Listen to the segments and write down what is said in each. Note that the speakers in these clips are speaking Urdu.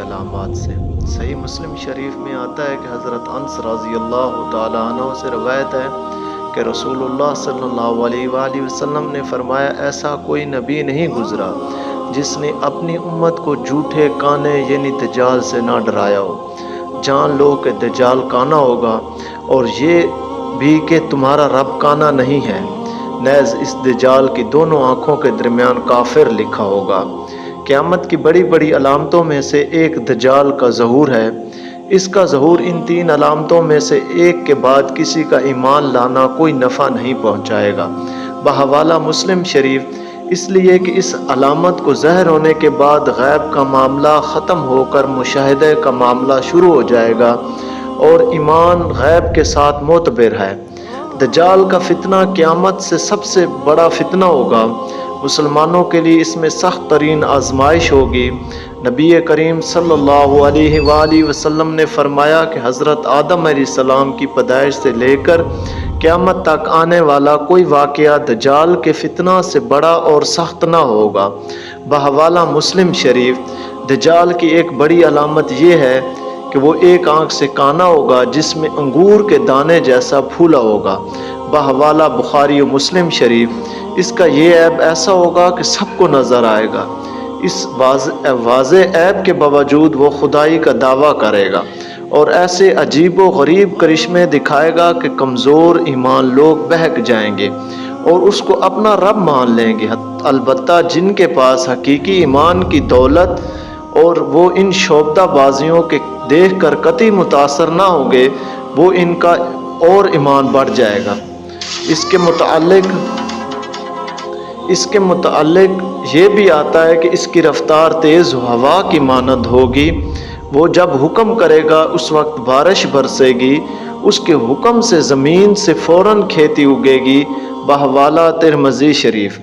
علامات سے۔ صحیح مسلم شریف میں آتا ہے کہ حضرت انس رضی اللہ تعالیٰ عنہ سے روایت ہے کہ رسول اللہ صلی اللہ علیہ وآلہ وسلم نے فرمایا، ایسا کوئی نبی نہیں گزرا جس نے اپنی امت کو جھوٹے کانے یعنی دجال سے نہ ڈرایا ہو۔ جان لو کہ دجال کانا ہوگا، اور یہ بھی کہ تمہارا رب کانا نہیں ہے، نیز اس دجال کی دونوں آنکھوں کے درمیان کافر لکھا ہوگا۔ قیامت کی بڑی بڑی علامتوں میں سے ایک دجال کا ظہور ہے۔ اس کا ظہور ان تین علامتوں میں سے ایک کے بعد کسی کا ایمان لانا کوئی نفع نہیں پہنچائے گا۔ بحوالہ مسلم شریف، اس لیے کہ اس علامت کو ظاہر ہونے کے بعد غیب کا معاملہ ختم ہو کر مشاہدے کا معاملہ شروع ہو جائے گا، اور ایمان غیب کے ساتھ معتبر ہے۔ دجال کا فتنہ قیامت سے سب سے بڑا فتنہ ہوگا۔ مسلمانوں کے لیے اس میں سخت ترین آزمائش ہوگی۔ نبی کریم صلی اللہ علیہ وآلہ وسلم نے فرمایا کہ حضرت آدم علیہ السلام کی پیدائش سے لے کر قیامت تک آنے والا کوئی واقعہ دجال کے فتنہ سے بڑا اور سخت نہ ہوگا۔ بحوالہ مسلم شریف، دجال کی ایک بڑی علامت یہ ہے کہ وہ ایک آنکھ سے کانا ہوگا جس میں انگور کے دانے جیسا پھولا ہوگا۔ بحوالہ بخاری و مسلم شریف، اس کا یہ عیب ایسا ہوگا کہ سب کو نظر آئے گا۔ اس واضح عیب کے باوجود وہ خدائی کا دعویٰ کرے گا اور ایسے عجیب و غریب کرشمے دکھائے گا کہ کمزور ایمان لوگ بہک جائیں گے اور اس کو اپنا رب مان لیں گے۔ البتہ جن کے پاس حقیقی ایمان کی دولت اور وہ ان شعبدہ بازیوں کے دیکھ کر قطعی متاثر نہ ہوں گے، وہ ان کا اور ایمان بڑھ جائے گا۔ اس کے متعلق یہ بھی آتا ہے کہ اس کی رفتار تیز ہوا کی مانند ہوگی۔ وہ جب حکم کرے گا اس وقت بارش برسے گی، اس کے حکم سے زمین سے فوراً کھیتی اگے گی۔ بحوالہ ترمذی شریف،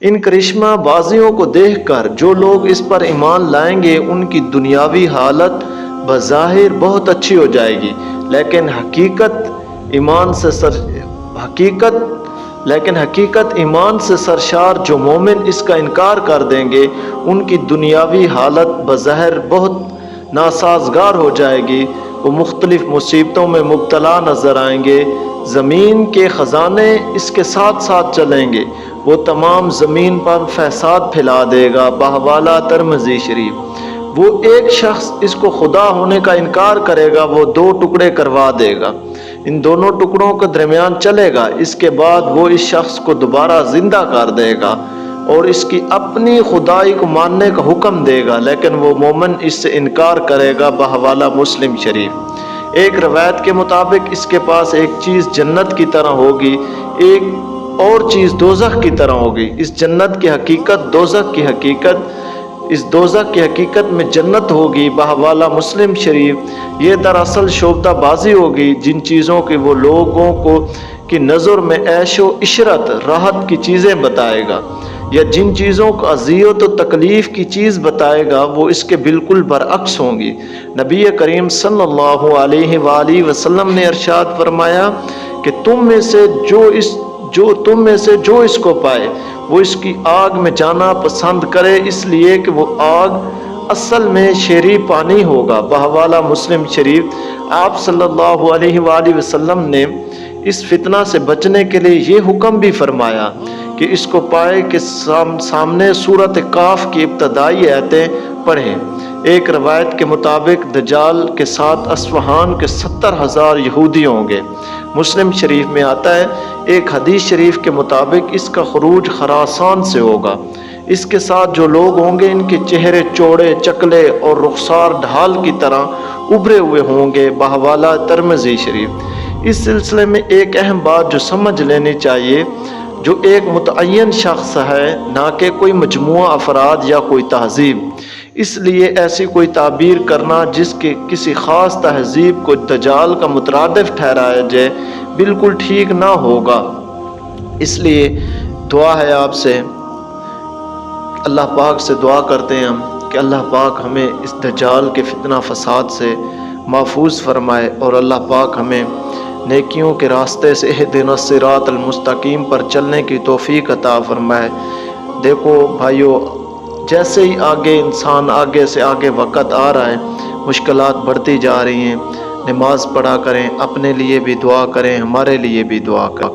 ان کرشمہ بازیوں کو دیکھ کر جو لوگ اس پر ایمان لائیں گے ان کی دنیاوی حالت بظاہر بہت اچھی ہو جائے گی، لیکن حقیقت ایمان سے سرشار جو مومن اس کا انکار کر دیں گے ان کی دنیاوی حالت بظاہر بہت ناسازگار ہو جائے گی۔ وہ مختلف مصیبتوں میں مبتلا نظر آئیں گے، زمین کے خزانے اس کے ساتھ ساتھ چلیں گے، وہ تمام زمین پر فساد پھیلا دے گا۔ بحوالہ ترمذی شریف، وہ ایک شخص اس کو خدا ہونے کا انکار کرے گا، وہ دو ٹکڑے کروا دے گا، ان دونوں ٹکڑوں کے درمیان چلے گا، اس کے بعد وہ اس شخص کو دوبارہ زندہ کر دے گا اور اس کی اپنی خدائی کو ماننے کا حکم دے گا، لیکن وہ مومن اس سے انکار کرے گا۔ بحوالہ مسلم شریف، ایک روایت کے مطابق اس کے پاس ایک چیز جنت کی طرح ہوگی، ایک اور چیز دوزخ کی طرح ہوگی۔ اس جنت کی حقیقت دوزخ کی حقیقت، اس دوزخ کی حقیقت میں جنت ہوگی۔ بحوالہ مسلم شریف، یہ دراصل شعبدہ بازی ہوگی، جن چیزوں کی وہ لوگوں کی نظر میں عیش و عشرت راحت کی چیزیں بتائے گا، یا جن چیزوں کو اذیت و تکلیف کی چیز بتائے گا وہ اس کے بالکل برعکس ہوں گی۔ نبی کریم صلی اللہ علیہ وآلہ وسلم نے ارشاد فرمایا کہ تم میں سے جو اس کو پائے وہ اس کی آگ میں جانا پسند کرے، اس لیے کہ وہ آگ اصل میں شیریں پانی ہوگا۔ بحوالہ مسلم شریف، آپ صلی اللہ علیہ وآلہ وسلم نے اس فتنہ سے بچنے کے لیے یہ حکم بھی فرمایا کہ اس کو پائے کہ سامنے سورۃ کاف کی ابتدائی آیتیں پڑھیں۔ ایک روایت کے مطابق دجال کے ساتھ اصفہان کے 70,000 یہودی ہوں گے۔ مسلم شریف میں آتا ہے، ایک حدیث شریف کے مطابق اس کا خروج خراسان سے ہوگا۔ اس کے ساتھ جو لوگ ہوں گے ان کے چہرے چوڑے چکلے اور رخسار ڈھال کی طرح ابھرے ہوئے ہوں گے۔ بحوالہ ترمذی شریف، اس سلسلے میں ایک اہم بات جو سمجھ لینی چاہیے، جو ایک متعین شخص ہے نہ کہ کوئی مجموعہ افراد یا کوئی تہذیب، اس لیے ایسی کوئی تعبیر کرنا جس کے کسی خاص تہذیب کو دجال کا مترادف ٹھہرایا جائے بالکل ٹھیک نہ ہوگا۔ اس لیے دعا ہے آپ سے، اللہ پاک سے دعا کرتے ہیں ہم کہ اللہ پاک ہمیں اس دجال کے فتنہ فساد سے محفوظ فرمائے، اور اللہ پاک ہمیں نیکیوں کے راستے سے اہدنا الصراط المستقیم پر چلنے کی توفیق عطا فرمائے۔ دیکھو بھائیو، جیسے ہی آگے سے آگے وقت آ رہا ہے، مشکلات بڑھتی جا رہی ہیں، نماز پڑھا کریں، اپنے لیے بھی دعا کریں، ہمارے لیے بھی دعا کریں۔